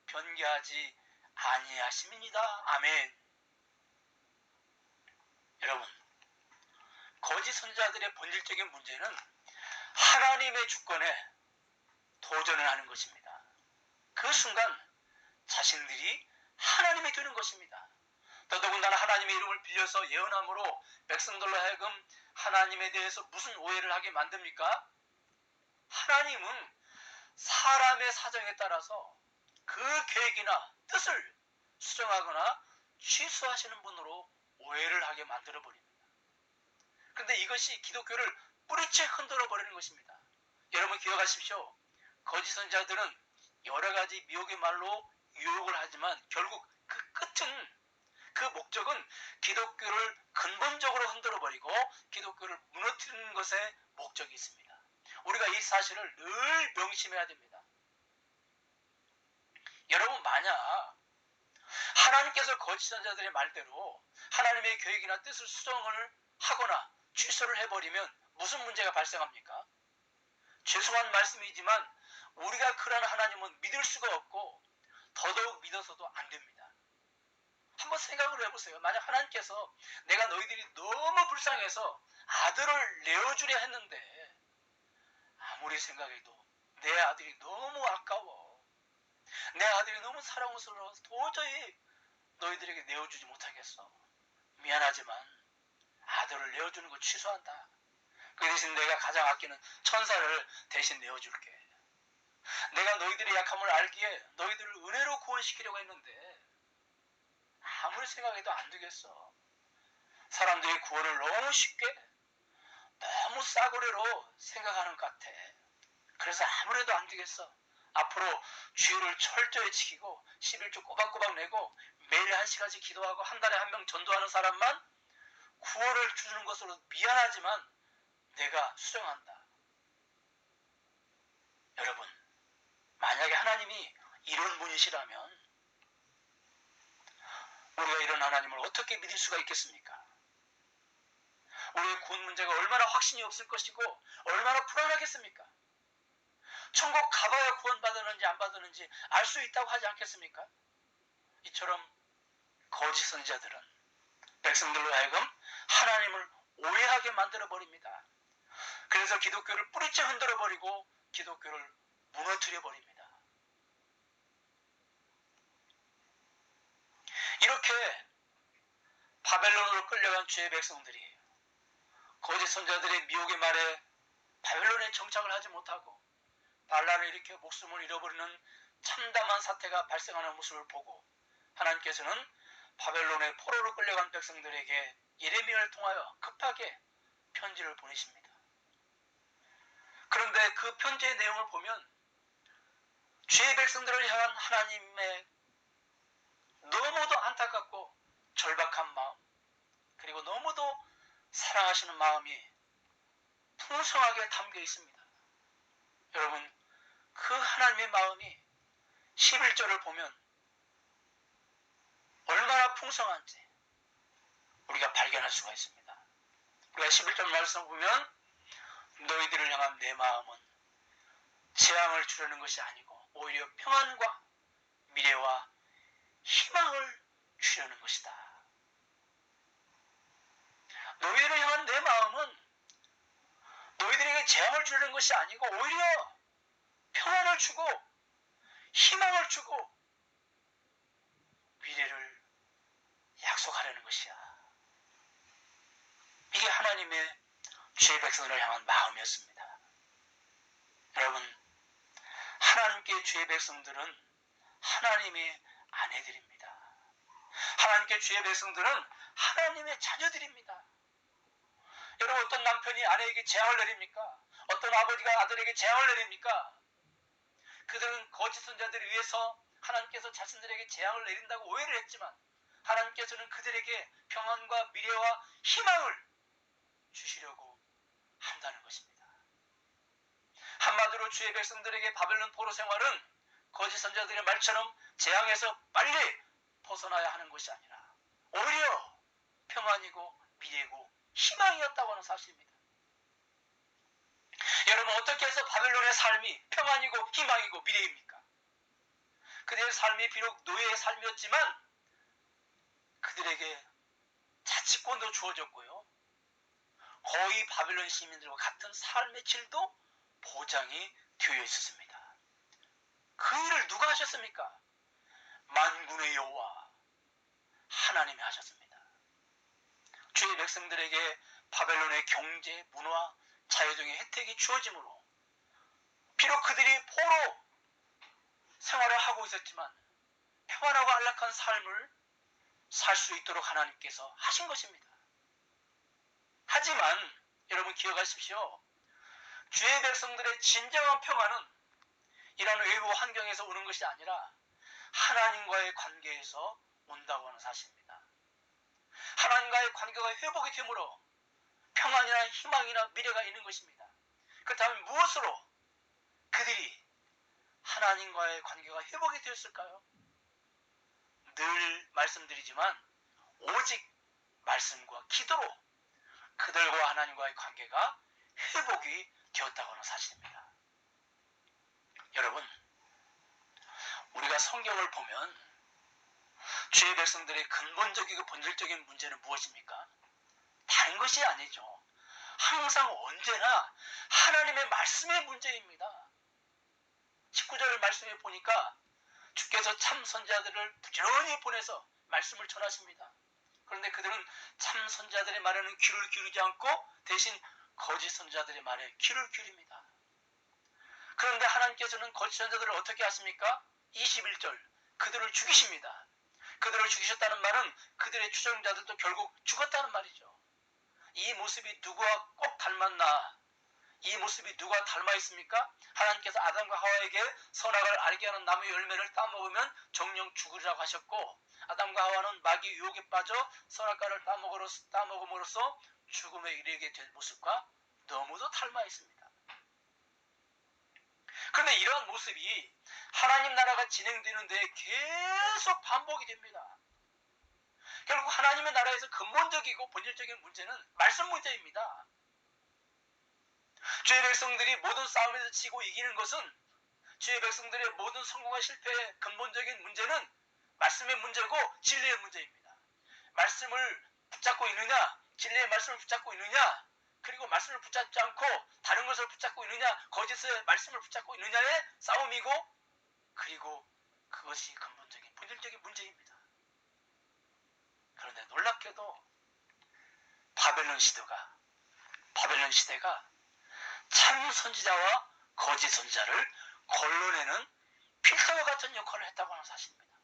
변개하지 아니하심이니이다. 아멘. 여러분, 거짓 선지자들의 본질적인 문제는 하나님의 주권에 도전을 하는 것입니다. 그 순간 자신들이 하나님이 되는 것입니다. 더더군다나 하나님의 이름을 빌려서 예언함으로 백성들로 하여금 하나님에 대해서 무슨 오해를 하게 만듭니까? 하나님은 사람의 사정에 따라서 그 계획이나 뜻을 수정하거나 취소하시는 분으로 오해를 하게 만들어버립니다. 그런데 이것이 기독교를 뿌리채 흔들어 버리는 것입니다. 여러분 기억하십시오. 거짓 선지자들은 여러 가지 미혹의 말로 유혹을 하지만 결국 그 끝은, 그 목적은 기독교를 근본적으로 흔들어버리고 기독교를 무너뜨리는 것에 목적이 있습니다. 우리가 이 사실을 늘 명심해야 됩니다. 여러분, 만약 하나님께서 거짓 선지자들의 말대로 하나님의 계획이나 뜻을 수정을 하거나 취소를 해버리면 무슨 문제가 발생합니까? 죄송한 말씀이지만 우리가 그런 하나님은 믿을 수가 없고 더더욱 믿어서도 안 됩니다. 한번 생각을 해보세요. 만약 하나님께서 내가 너희들이 너무 불쌍해서 아들을 내어주려 했는데 아무리 생각해도 내 아들이 너무 아까워. 내 아들이 너무 사랑스러워서 도저히 너희들에게 내어주지 못하겠어. 미안하지만 아들을 내어주는 거 취소한다. 그 대신 내가 가장 아끼는 천사를 대신 내어줄게. 내가 너희들의 약함을 알기에 너희들을 은혜로 구원시키려고 했는데 아무리 생각해도 안 되겠어. 사람들이 구원을 너무 쉽게 너무 싸구려로 생각하는 것 같아. 그래서 아무래도 안 되겠어. 앞으로 주일을 철저히 지키고 11조 꼬박꼬박 내고 매일 1시간씩 기도하고 한 달에 한 명 전도하는 사람만 구원을 주는 것으로 미안하지만 내가 수정한다. 여러분, 만약에 하나님이 이런 분이시라면 우리가 이런 하나님을 어떻게 믿을 수가 있겠습니까? 우리의 구원 문제가 얼마나 확신이 없을 것이고 얼마나 불안하겠습니까? 천국 가봐야 구원 받았는지 안 받았는지 알 수 있다고 하지 않겠습니까? 이처럼 거짓 선지자들은 백성들로 하여금 하나님을 오해하게 만들어버립니다. 그래서 기독교를 뿌리째 흔들어버리고 기독교를 무너뜨려버립니다. 이렇게 바벨론으로 끌려간 주의 백성들이 거짓 선지자들의 미혹의 말에 바벨론에 정착을 하지 못하고 반란을 일으켜 목숨을 잃어버리는 참담한 사태가 발생하는 모습을 보고 하나님께서는 바벨론의 포로로 끌려간 백성들에게 예레미야를 통하여 급하게 편지를 보내십니다. 그런데 그 편지의 내용을 보면 주의 백성들을 향한 하나님의 너무도 안타깝고 절박한 마음, 그리고 너무도 사랑하시는 마음이 풍성하게 담겨 있습니다. 여러분, 그 하나님의 마음이 11절을 보면 얼마나 풍성한지 우리가 발견할 수가 있습니다. 우리가 11절 말씀을 보면 너희들을 향한 내 마음은 재앙을 주려는 것이 아니고 오히려 평안과 미래와 희망을 주려는 것이다. 너희를 향한 내 마음은 너희들에게 재앙을 주려는 것이 아니고 오히려 평안을 주고 희망을 주고 미래를 약속하려는 것이야. 이게 하나님의 주의 백성을 향한 마음이었습니다. 여러분, 하나님께 주의 백성들은 하나님의 아내들입니다. 하나님께 주의 백성들은 하나님의 자녀들입니다. 여러분, 어떤 남편이 아내에게 재앙을 내립니까? 어떤 아버지가 아들에게 재앙을 내립니까? 그들은 거짓 선자들에 의해서 하나님께서 자신들에게 재앙을 내린다고 오해를 했지만 하나님께서는 그들에게 평안과 미래와 희망을 주시려고 한다는 것입니다. 한마디로 주의 백성들에게 바벨론 포로 생활은 거짓 선자들의 말처럼 재앙에서 빨리 벗어나야 하는 것이 아니라 오히려 평안이고 미래고 희망이었다고 하는 사실입니다. 여러분, 어떻게 해서 바벨론의 삶이 평안이고 희망이고 미래입니까? 그들의 삶이 비록 노예의 삶이었지만 그들에게 자치권도 주어졌고요. 거의 바벨론 시민들과 같은 삶의 질도 보장이 되어 있었습니다. 그 일을 누가 하셨습니까? 만군의 여호와 하나님이 하셨습니다. 주의 백성들에게 바벨론의 경제, 문화, 자유 등의 혜택이 주어지므로 비록 그들이 포로 생활을 하고 있었지만 평안하고 안락한 삶을 살 수 있도록 하나님께서 하신 것입니다. 하지만 여러분 기억하십시오. 주의 백성들의 진정한 평안은 이런 외부 환경에서 오는 것이 아니라 하나님과의 관계에서 온다고 하는 사실입니다. 하나님과의 관계가 회복이 되므로 평안이나 희망이나 미래가 있는 것입니다. 그렇다면 무엇으로 그들이 하나님과의 관계가 회복이 되었을까요? 늘 말씀드리지만 오직 말씀과 기도로 그들과 하나님과의 관계가 회복이 되었다고 하는 사실입니다. 여러분, 우리가 성경을 보면 주의 백성들의 근본적이고 본질적인 문제는 무엇입니까? 다른 것이 아니죠. 항상 언제나 하나님의 말씀의 문제입니다. 19절 말씀에 보니까 주께서 참 선지자들을 부지런히 보내서 말씀을 전하십니다. 그런데 그들은 참 선지자들의 말에는 귀를 기울이지 않고 대신 거짓 선지자들의 말에 귀를 기울입니다. 그런데 하나님께서는 거짓 선지자들을 어떻게 하십니까? 21절 그들을 죽이십니다. 그들을 죽이셨다는 말은 그들의 추종자들도 결국 죽었다는 말이죠. 이 모습이 누구와 꼭 닮았나? 이 모습이 누가 닮아 있습니까? 하나님께서 아담과 하와에게 선악을 알게 하는 나무의 열매를 따먹으면 정령 죽으리라고 하셨고, 아담과 하와는 마귀 유혹에 빠져 선악과를 따먹음으로써 죽음에 이르게 될 모습과 너무도 닮아 있습니다. 그런데 이러한 모습이 하나님 나라가 진행되는데 계속 반복이 됩니다. 결국 하나님의 나라에서 근본적이고 본질적인 문제는 말씀 문제입니다. 주의 백성들이 모든 싸움에서 지고 이기는 것은, 주의 백성들의 모든 성공과 실패의 근본적인 문제는 말씀의 문제고 진리의 문제입니다. 말씀을 붙잡고 있느냐, 진리의 말씀을 붙잡고 있느냐, 그리고 말씀을 붙잡지 않고 다른 것을 붙잡고 있느냐, 거짓의 말씀을 붙잡고 있느냐의 싸움이고, 그리고 그것이 근본적인 본질적인 문제입니다. 그런데 놀랍게도 바벨론 시대가 참 선지자와 거짓 선지자를 걸러내는 필터와 같은 역할을 했다고 하는 사실입니다.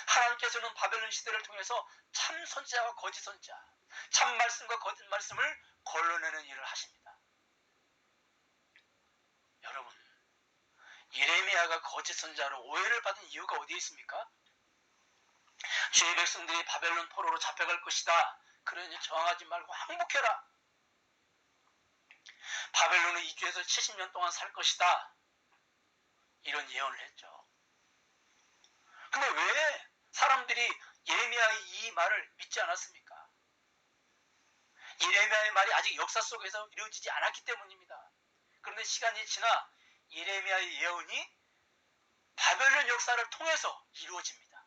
하나님께서는 바벨론 시대를 통해서 참 선지자와 거짓 선지자, 참 말씀과 거짓 말씀을 걸러내는 일을 하십니다. 여러분, 예레미야가 거짓 선지자로 오해를 받은 이유가 어디에 있습니까? 주의 백성들이 바벨론 포로로 잡혀갈 것이다. 그러니 저항하지 말고 항복해라. 바벨론은 이주에서 70년 동안 살 것이다. 이런 예언을 했죠. 근데 왜 사람들이 예레미야의 이 말을 믿지 않았습니까? 예레미야의 말이 아직 역사 속에서 이루어지지 않았기 때문입니다. 그런데 시간이 지나 예레미야의 예언이 바벨론 역사를 통해서 이루어집니다.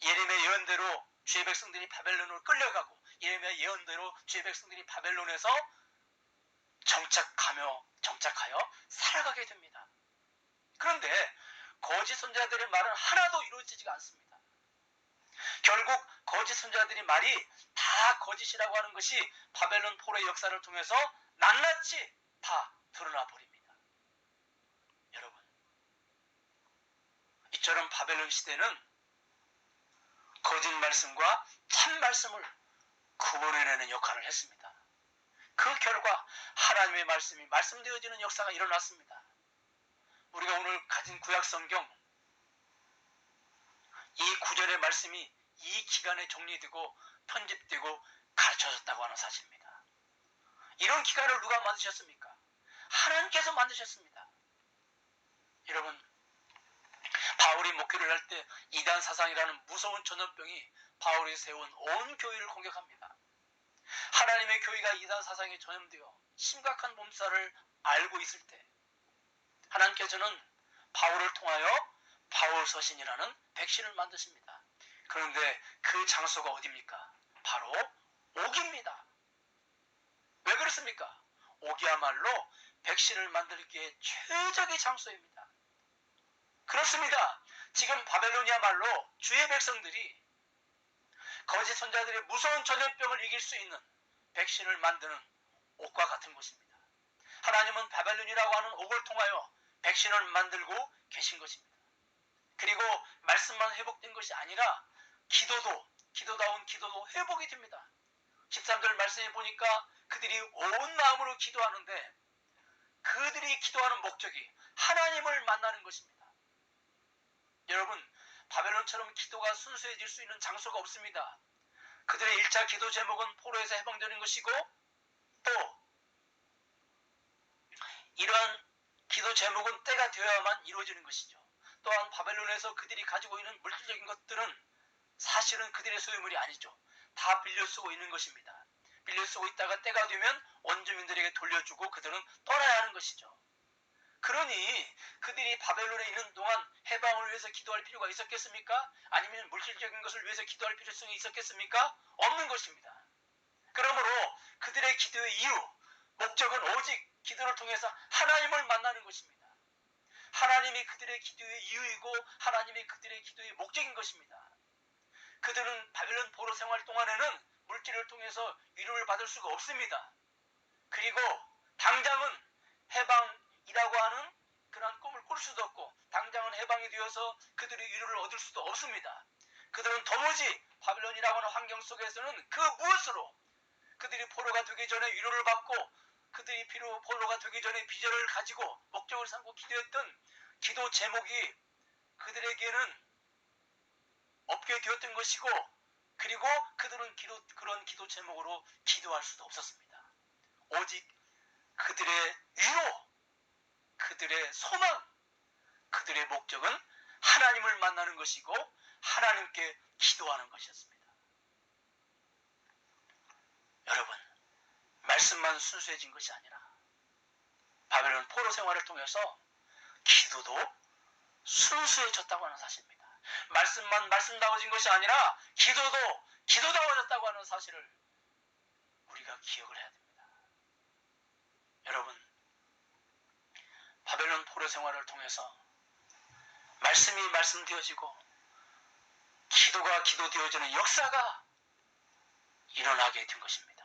예레미야 예언대로 주의 백성들이 바벨론으로 끌려가고, 예레미야 예언대로 주의 백성들이 바벨론에서 정착하여 살아가게 됩니다. 그런데 거짓 선지자들의 말은 하나도 이루어지지가 않습니다. 결국 거짓 선지자들의 말이 다 거짓이라고 하는 것이 바벨론 포로의 역사를 통해서 낱낱이 다 드러나 버립니다. 여러분, 이처럼 바벨론 시대는 거짓 말씀과 참 말씀을 구분해내는 역할을 했습니다. 그 결과 하나님의 말씀이 말씀되어지는 역사가 일어났습니다. 우리가 오늘 가진 구약 성경, 이 구절의 말씀이 이 기간에 정리되고 편집되고 가르쳐졌다고 하는 사실입니다. 이런 기간을 누가 만드셨습니까? 하나님께서 만드셨습니다. 여러분, 바울이 목회를 할 때 이단 사상이라는 무서운 전염병이 바울이 세운 온 교회를 공격합니다. 하나님의 교회가 이단 사상에 전염되어 심각한 몸살을 앓고 있을 때 하나님께서는 바울을 통하여 바울서신이라는 백신을 만드십니다. 그런데 그 장소가 어디입니까? 바로 옥입니다. 왜 그렇습니까? 옥이야말로 백신을 만들기에 최적의 장소입니다. 그렇습니다. 지금 바벨론이야말로 주의 백성들이 거짓 선자들의 무서운 전염병을 이길 수 있는 백신을 만드는 옥과 같은 곳입니다. 하나님은 바벨론이라고 하는 옥을 통하여 백신을 만들고 계신 것입니다. 그리고 말씀만 회복된 것이 아니라 기도다운 기도도 회복이 됩니다. 13절 말씀에 보니까 그들이 온 마음으로 기도하는데, 그들이 기도하는 목적이 하나님을 만나는 것입니다. 여러분, 바벨론처럼 기도가 순수해질 수 있는 장소가 없습니다. 그들의 1차 기도 제목은 포로에서 해방되는 것이고, 또 이러한 기도 제목은 때가 되어야만 이루어지는 것이죠. 또한 바벨론에서 그들이 가지고 있는 물질적인 것들은 사실은 그들의 소유물이 아니죠. 다 빌려 쓰고 있는 것입니다. 빌려 쓰고 있다가 때가 되면 원주민들에게 돌려주고 그들은 떠나야 하는 것이죠. 그러니 그들이 바벨론에 있는 동안 해방을 위해서 기도할 필요가 있었겠습니까? 아니면 물질적인 것을 위해서 기도할 필요성이 있었겠습니까? 없는 것입니다. 그러므로 그들의 기도의 이유, 목적은 오직 기도를 통해서 하나님을 만나는 것입니다. 하나님이 그들의 기도의 이유이고 하나님이 그들의 기도의 목적인 것입니다. 그들은 바벨론 포로 생활 동안에는 물질을 통해서 위로를 받을 수가 없습니다. 그리고 당장은 해방이라고 하는 그런 꿈을 꿀 수도 없고 당장은 해방이 되어서 그들의 위로를 얻을 수도 없습니다. 그들은 도무지 바벨론이라고 하는 환경 속에서는 그 무엇으로 그들이 포로가 되기 전에 위로를 받고 그들이 포로가 되기 전에 비전을 가지고 목적을 삼고 기도했던 기도 제목이 그들에게는 없게 되었던 것이고 그리고 그들은 그런 기도 제목으로 기도할 수도 없었습니다. 오직 그들의 위로, 그들의 소망, 그들의 목적은 하나님을 만나는 것이고 하나님께 기도하는 것이었습니다. 여러분, 말씀만 순수해진 것이 아니라 바벨론 포로 생활을 통해서 기도도 순수해졌다고 하는 사실입니다. 말씀만 말씀다워진 것이 아니라 기도도 기도다워졌다고 하는 사실을 우리가 기억을 해야 됩니다. 여러분, 바벨론 포로 생활을 통해서 말씀이 말씀되어지고 기도가 기도되어지는 역사가 일어나게 된 것입니다.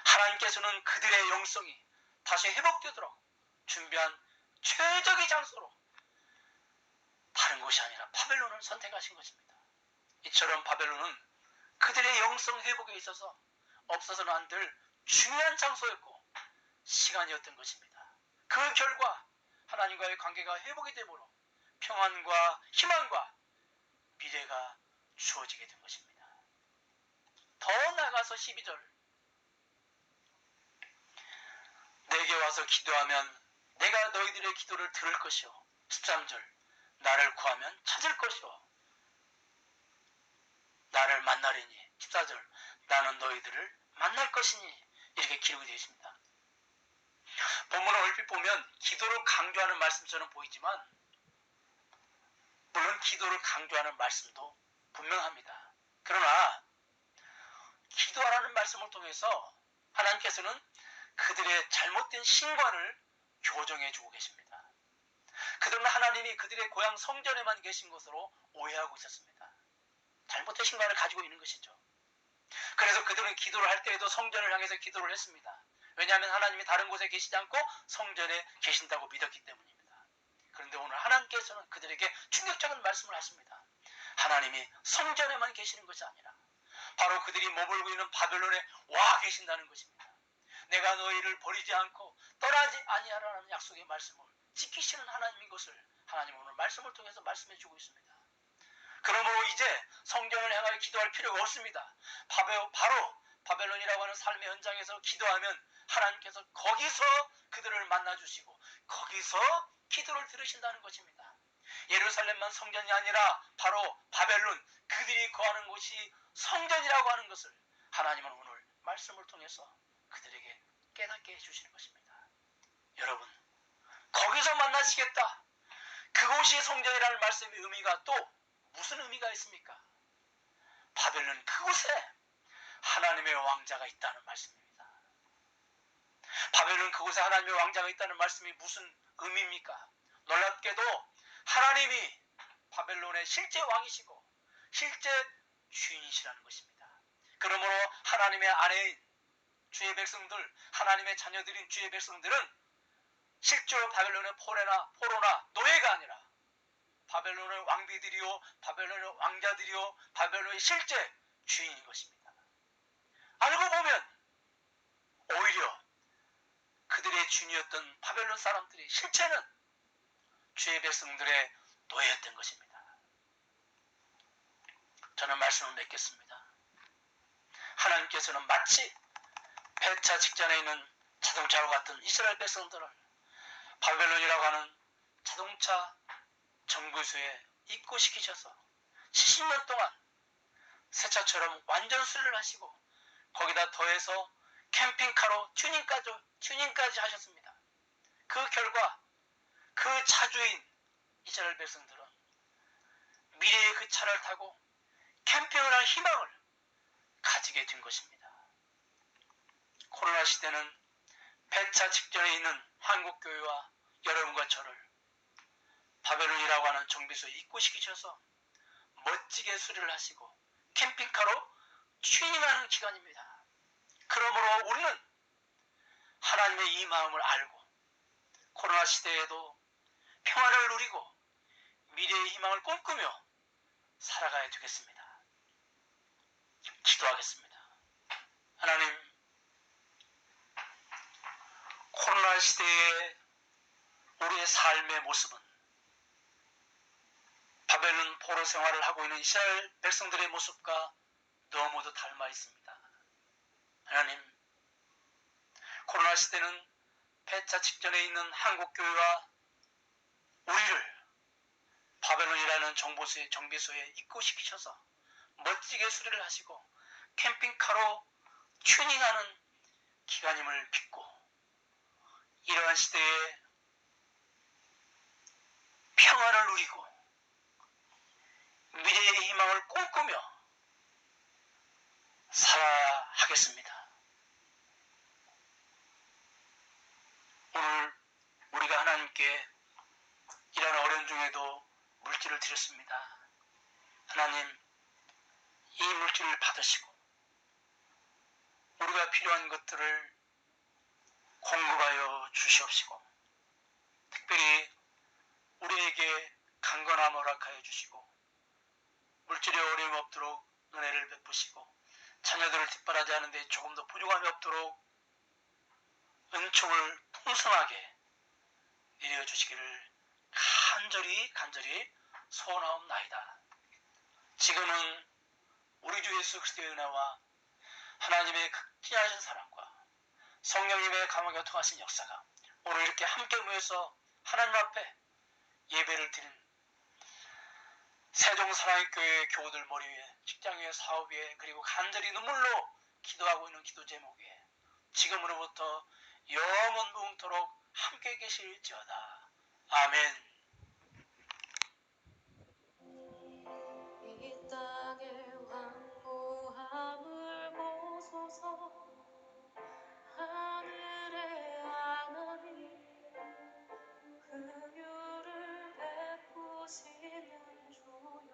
하나님께서는 그들의 영성이 다시 회복되도록 준비한 최적의 장소로 다른 곳이 아니라 바벨론을 선택하신 것입니다. 이처럼 바벨론은 그들의 영성 회복에 있어서 없어서는 안 될 중요한 장소였고 시간이었던 것입니다. 그 결과 하나님과의 관계가 회복이 되므로 평안과 희망과 미래가 주어지게 된 것입니다. 더 나아가서 12절, 내게 와서 기도하면 내가 너희들의 기도를 들을 것이요. 13절, 나를 구하면 찾을 것이요. 나를 만나리니. 14절, 나는 너희들을 만날 것이니. 이렇게 기록이 되어 있습니다. 본문을 얼핏 보면 기도를 강조하는 말씀처럼 보이지만 물론 기도를 강조하는 말씀도 분명합니다. 그러나 기도하라는 말씀을 통해서 하나님께서는 그들의 잘못된 신관을 교정해 주고 계십니다. 그들은 하나님이 그들의 고향 성전에만 계신 것으로 오해하고 있었습니다. 잘못된 신관을 가지고 있는 것이죠. 그래서 그들은 기도를 할 때에도 성전을 향해서 기도를 했습니다. 왜냐하면 하나님이 다른 곳에 계시지 않고 성전에 계신다고 믿었기 때문입니다. 그런데 오늘 하나님께서는 그들에게 충격적인 말씀을 하십니다. 하나님이 성전에만 계시는 것이 아니라 바로 그들이 머물고 있는 바벨론에 와 계신다는 것입니다. 내가 너희를 버리지 않고 떠나지 아니하라는 약속의 말씀을 지키시는 하나님인 것을 하나님 오늘 말씀을 통해서 말씀해 주고 있습니다. 그러므로 이제 성전을 향하여 기도할 필요가 없습니다. 바로 바벨론이라고 하는 삶의 현장에서 기도하면 하나님께서 거기서 그들을 만나주시고 거기서 기도를 들으신다는 것입니다. 예루살렘만 성전이 아니라 바로 바벨론, 그들이 거하는 곳이 성전이라고 하는 것을 하나님은 오늘 말씀을 통해서 그들에게 깨닫게 해주시는 것입니다. 여러분, 거기서 만나시겠다. 그곳이 성전이라는 말씀의 의미가 또 무슨 의미가 있습니까? 바벨론 그곳에 하나님의 왕자가 있다는 말씀입니다. 바벨론 그곳에 하나님의 왕자가 있다는 말씀이 무슨 의미입니까? 놀랍게도 하나님이 바벨론의 실제 왕이시고 실제 주인이시라는 것입니다. 그러므로 하나님의 아내인 주의 백성들, 하나님의 자녀들인 주의 백성들은 실제로 바벨론의 포로나 노예가 아니라 바벨론의 왕비들이요, 바벨론의 왕자들이요, 바벨론의 실제 주인인 것입니다. 알고 보면 오히려 그들의 주인이었던 바벨론 사람들이 실체는 주의 백성들의 노예였던 것입니다. 저는 말씀을 맺겠습니다. 하나님께서는 마치 폐차 직전에 있는 자동차와 같은 이스라엘 백성들을 바벨론이라고 하는 자동차 정비소에 입고시키셔서 70년 동안 새 차처럼 완전 수리를 하시고 거기다 더해서 캠핑카로 튜닝까지 하셨습니다. 그 결과 그 차주인 이스라엘 백성들은 미래의 그 차를 타고 캠핑을 할 희망을 가지게 된 것입니다. 코로나 시대는 폐차 직전에 있는 한국교회와 여러분과 저를 바벨론이라고 하는 정비소에 입고시키셔서 멋지게 수리를 하시고 캠핑카로 튜닝하는 기간입니다. 그러므로 우리는 하나님의 이 마음을 알고 코로나 시대에도 평화를 누리고 미래의 희망을 꿈꾸며 살아가야 되겠습니다. 기도하겠습니다. 하나님, 코로나 시대의 우리의 삶의 모습은 바벨론 포로 생활을 하고 있는 이스라엘 백성들의 모습과 너무도 닮아 있습니다. 하나님, 코로나 시대는 폐차 직전에 있는 한국교회와 우리를 바벨론이라는 정비소에 입고시키셔서 멋지게 수리를 하시고 캠핑카로 튜닝하는 기간임을 믿고 이러한 시대에 평화를 누리고 미래의 희망을 꿈꾸며 살아야 하겠습니다. 오늘 우리가 하나님께 이런 어려움 중에도 물질을 드렸습니다. 하나님, 이 물질을 받으시고 우리가 필요한 것들을 공급하여 주시옵시고 특별히 우리에게 강건함 허락하여 주시고 물질의 어려움이 없도록 은혜를 베푸시고 자녀들을 뒷바라지 하는데 조금 더 부족함이 없도록 은총을 풍성하게 내려주시기를 간절히 소원하옵나이다. 지금은 우리 주 예수 그리스도의 은혜와 하나님의 극진하신 사랑과 성령님의 감화 교통하신 역사가 오늘 이렇게 함께 모여서 하나님 앞에 예배를 드린 세종사랑교회 교우들 머리 위에 직장 위에 사업 위에 그리고 간절히 눈물로 기도하고 있는 기도 제목에 지금으로부터 영원 무궁토록 함께 계실지어다. 아멘. 이 땅의 황무함을 보소서 하늘의 하나님 긍휼을 베푸시는 주여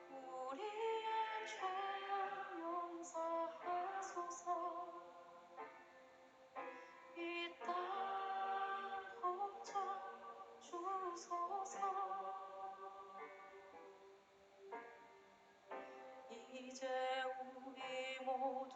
우리의 죄악 용서하소서 이 땅 고쳐 주소서 이제 우리 모두